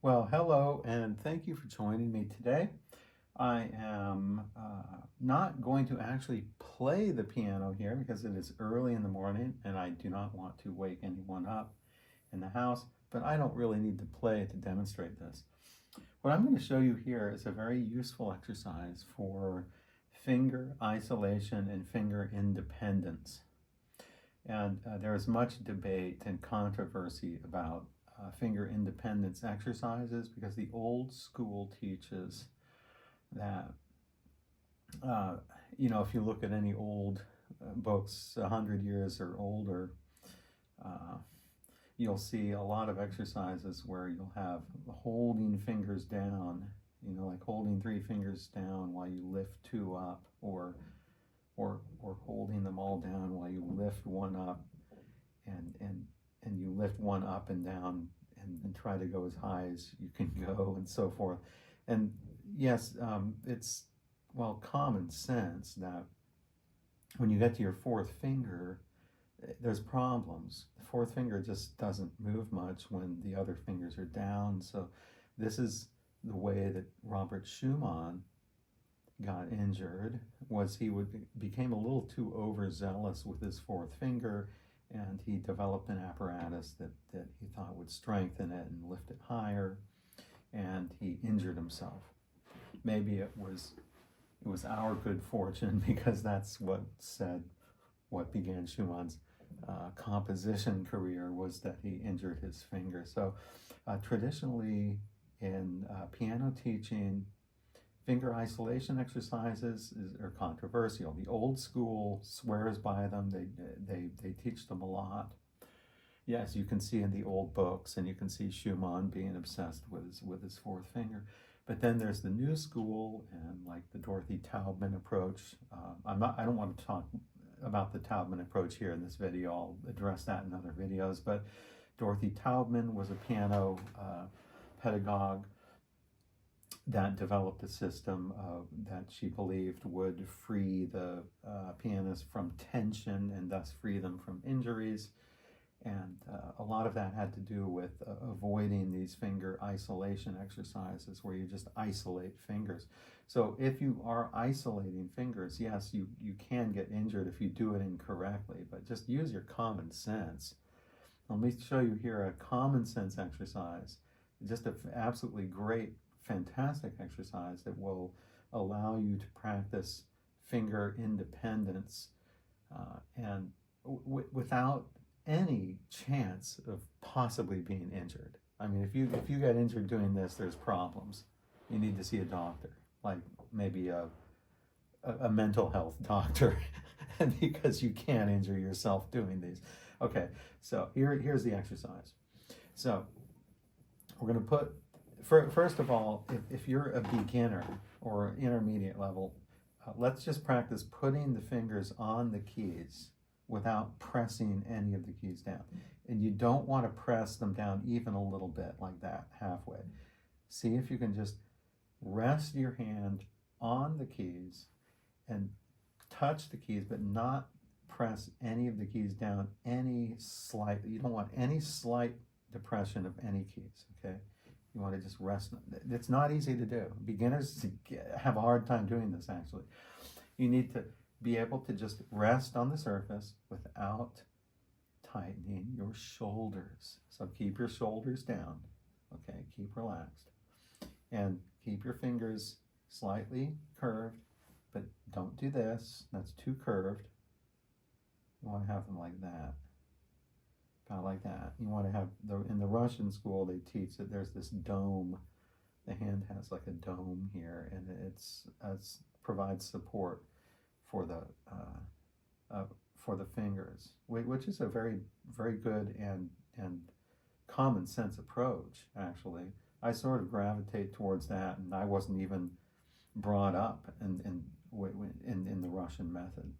Well, hello, and thank you for joining me today. I am not going to actually play the piano here because it is early in the morning and I do not want to wake anyone up in the house, but I don't really need to play to demonstrate this. What I'm going to show you here is a very useful exercise for finger isolation and finger independence. And there is much debate and controversy about finger independence exercises because the old school teaches that, uh, if you look at any old books, 100 years or older, uh, you'll see a lot of exercises where you'll have holding fingers down, like holding 3 fingers down while you lift 2 up, or holding them all down while you lift 1 up and you lift 1 up and down and try to go as high as you can go and so forth. And yes, it's, well, common sense that when you get to your 4th finger, there's problems. The 4th finger just doesn't move much when the other fingers are down. So this is the way that Robert Schumann got injured, was he became a little too overzealous with his 4th finger, and he developed an apparatus that he thought would strengthen it and lift it higher, and he injured himself. Maybe it was our good fortune because that's what began Schumann's composition career, was that he injured his finger. So traditionally in piano teaching, finger isolation exercises are controversial. The old school swears by them. They teach them a lot. Yes, you can see in the old books, and you can see Schumann being obsessed with his 4th finger. But then there's the new school, and like the Dorothy Taubman approach. I don't want to talk about the Taubman approach here in this video. I'll address that in other videos. But Dorothy Taubman was a piano pedagogue that developed a system that she believed would free the pianist from tension and thus free them from injuries. And a lot of that had to do with avoiding these finger isolation exercises where you just isolate fingers. So if you are isolating fingers, yes, you can get injured if you do it incorrectly, but just use your common sense. Let me show you here a common sense exercise, just an absolutely great, fantastic exercise that will allow you to practice finger independence and without any chance of possibly being injured. I mean, if you get injured doing this, there's problems. You need to see a doctor, like maybe a mental health doctor, because you can't injure yourself doing these. Okay, so here's the exercise. So we're going to put, first of all, if you're a beginner or intermediate level, let's just practice putting the fingers on the keys without pressing any of the keys down. And you don't want to press them down even a little bit, like that, halfway. See if you can just rest your hand on the keys and touch the keys, but not press any of the keys down you don't want any slight depression of any keys, okay? You want to just rest. It's not easy to do. Beginners have a hard time doing this, actually. You need to be able to just rest on the surface without tightening your shoulders. So keep your shoulders down, okay? Keep relaxed. And keep your fingers slightly curved, but don't do this. That's too curved. You want to have them like that. Kind of like that. You want to have, in the Russian school, they teach that there's this dome. The hand has like a dome here, and it's provides support for the fingers, which is a very, very good and common sense approach. Actually, I sort of gravitate towards that, and I wasn't even brought up in the Russian method.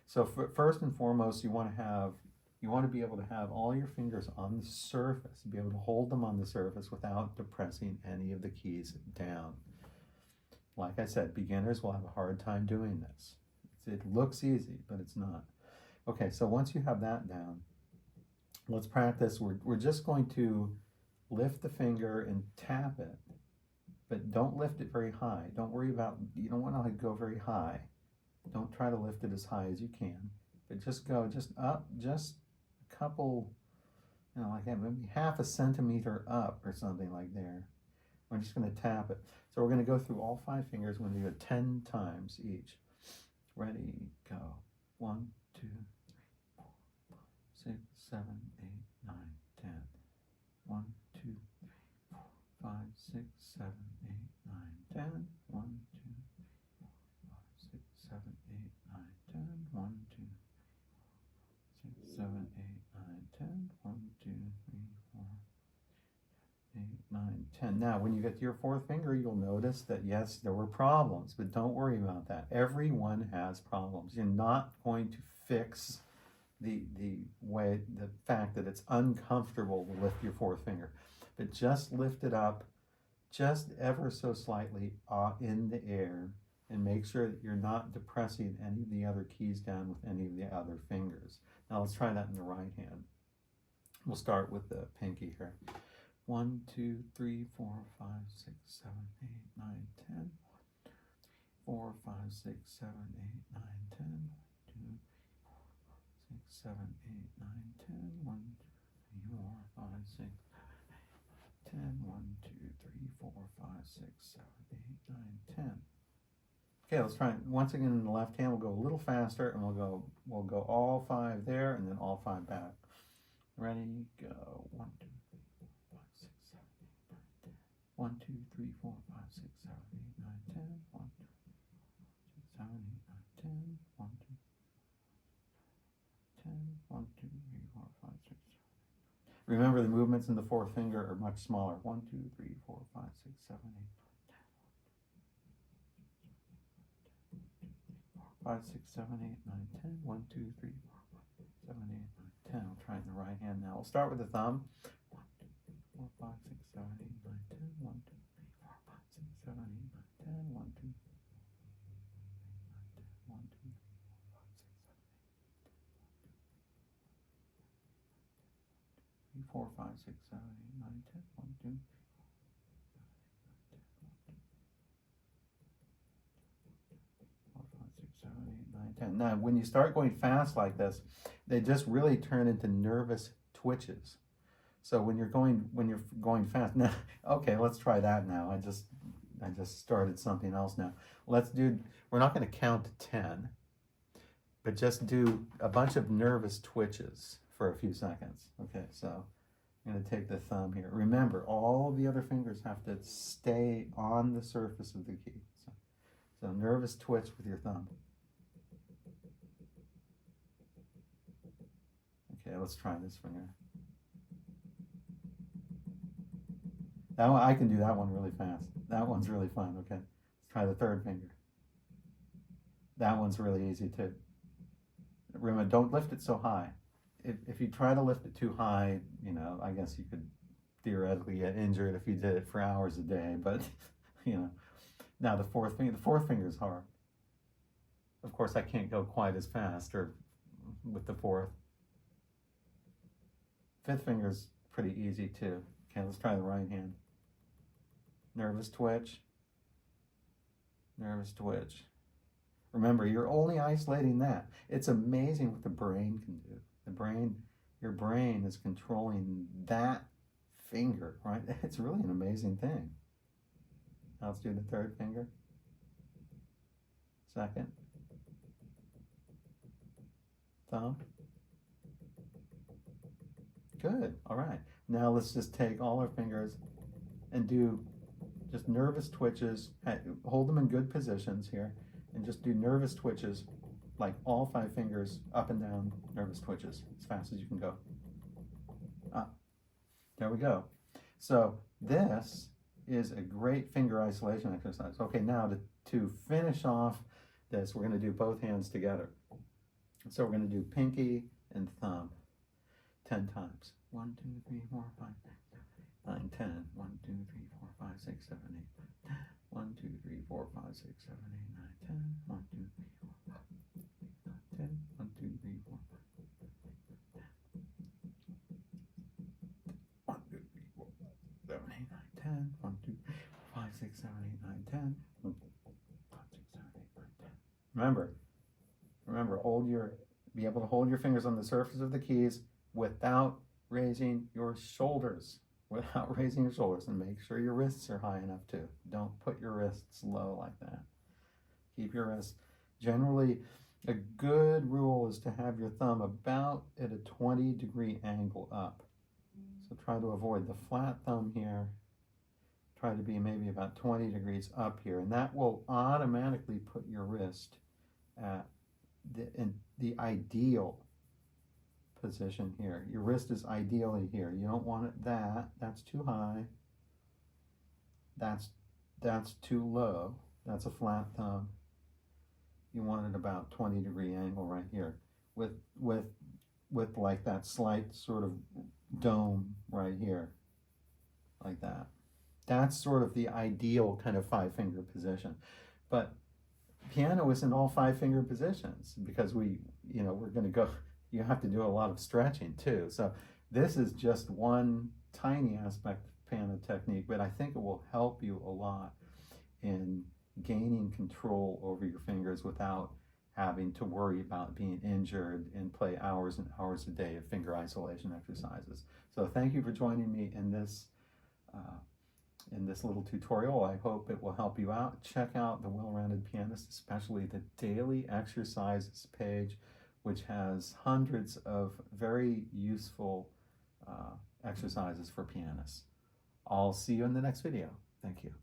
So first and foremost, you want to be able to have all your fingers on the surface, be able to hold them on the surface without depressing any of the keys down. Like I said, beginners will have a hard time doing this. It looks easy, but it's not. Okay, so once you have that down, let's practice. We're just going to lift the finger and tap it, but don't lift it very high. Don't worry about, you don't want to go very high. Don't try to lift it as high as you can, but just go just up, just a couple, like that, maybe half a centimeter up or something like there. We're just going to tap it. So we're going to go through all 5 fingers. We're going to do it 10 times each. Ready, go. 1, 2, 3, 4, 5, 6, 7, 8, 9, 10. 1, 2, 3, 4, 5, 6, 7, 8, 9, 10. 1, 2, 3, 4, 5, 6, 7, 8, 9, 10. 1, 2, 6, 7, 8, 9, 10. 1, 2, 3, 4, 8, 9, 10. Now, when you get to your 4th finger, you'll notice that yes, there were problems, but don't worry about that. Everyone has problems. You're not going to fix the fact that it's uncomfortable to lift your 4th finger, but just lift it up just ever so slightly in the air, and make sure that you're not depressing any of the other keys down with any of the other fingers. Now let's try that in the right hand. We'll start with the pinky here. 1, 2, 3, 4, 5, 6, 7, 8, 9, 10. 4, 5, 6, 7, 8, 9, 10. 2, 6, 7, 8, 9, 10. 1, 2, 3, 4, 5, 6, 10. 1, 2, 3, 4, 5, 6, 7, 8, 9, 10. Okay, let's try it once again in the left hand. We'll go a little faster, and we'll go all 5 there, and then all 5 back. Ready, go. 1, 2, 3, 4, 5, 6, 7, 8, 9, 10. 1, 2, 3, 4, 5, 6, 7, 8, 9, 10. 1, 2, 3, 4, 5, 6, 7, 8, 9, 10. 1, 2, 10. 1, 2, 3, 4, 5, 6, 7. Remember, the movements in the 4th finger are much smaller. 1, 2, 3, 4, 5, 6, 7, 8, 5, 6, 7, 8, 9, 10. 1, 2, 3, 4, 5, 6, 7, 8, 9, 10. We'll try it in the right hand now. We'll start with the thumb. 1, 2, 3, 4, 5, 6, 7, 8, 9, 10. 1, 2, 3, 4, 5, 6, 7, 8, 9, 10. 1, 2, 3, 4, 5, 6, 7, 8, 9, 10. 1, 2, 3, 4, 5, 6, 7, 8, 9, 10. 1, 2, 3, 10. Now, when you start going fast like this, they just really turn into nervous twitches. So when you're going fast, now, okay, let's try that now. I just started something else now. We're not going to count to 10, but just do a bunch of nervous twitches for a few seconds. Okay, so I'm going to take the thumb here. Remember, all of the other fingers have to stay on the surface of the key. So nervous twitch with your thumb. Okay, let's try this finger. That one, I can do that one really fast. That one's really fun. Okay, let's try the 3rd finger. That one's really easy too. Remember, don't lift it so high. If you try to lift it too high, I guess you could theoretically get injured if you did it for hours a day. But now the 4th finger is hard. Of course, I can't go quite as fast with the 4th. 5th finger is pretty easy too. Okay, let's try the right hand. Nervous twitch. Nervous twitch. Remember, you're only isolating that. It's amazing what the brain can do. Your brain is controlling that finger, right? It's really an amazing thing. Now let's do the 3rd finger. 2nd. Thumb. Good, all right. Now let's just take all our fingers and do just nervous twitches. Hold them in good positions here, and just do nervous twitches, like all 5 fingers up and down, nervous twitches, as fast as you can go. There we go. So this is a great finger isolation exercise. Okay, now to finish off this, we're going to do both hands together. So we're going to do pinky and thumb 10 times. 1, 2, 3, 4, 5, 6, 7, 8, 9, 10. 1, 2, 3, 4, 5, 6, 7, 8, 9, 10. 1, 2, 3, 4, 5, 6, 7, 8, 9, 10. 1, 2, 3, 4, 5, 6, 7, 8, 9, 10. 1, 2, 3, 4, 5, 6, 7, 8, 9, 10. 1, 2, 3, 4, 5, 10. 1, 2, 5, 6, 7, 8, 9, 10. 1, 2, 5, 6, 7, 8, 9, 10. Remember, be able to hold your fingers on the surface of the keys without raising your shoulders. Without raising your shoulders, and make sure your wrists are high enough too. Don't put your wrists low like that. Keep your wrists. Generally, a good rule is to have your thumb about at a 20-degree angle up. So try to avoid the flat thumb here. Try to be maybe about 20 degrees up here, and that will automatically put your wrist at the ideal position here. Your wrist is ideally here. You don't want it that's too high. That's too low. That's a flat thumb. You want it about 20-degree angle right here with like that slight sort of dome right here, like that. That's sort of the ideal kind of 5-finger position. But piano isn't all 5-finger positions, because we're going to go, you have to do a lot of stretching too. So this is just one tiny aspect of piano technique, but I think it will help you a lot in gaining control over your fingers without having to worry about being injured and play hours and hours a day of finger isolation exercises. So thank you for joining me in this little tutorial. I hope it will help you out. Check out The Well-Rounded Pianist, especially the daily exercises page, which has hundreds of very useful exercises for pianists. I'll see you in the next video. Thank you.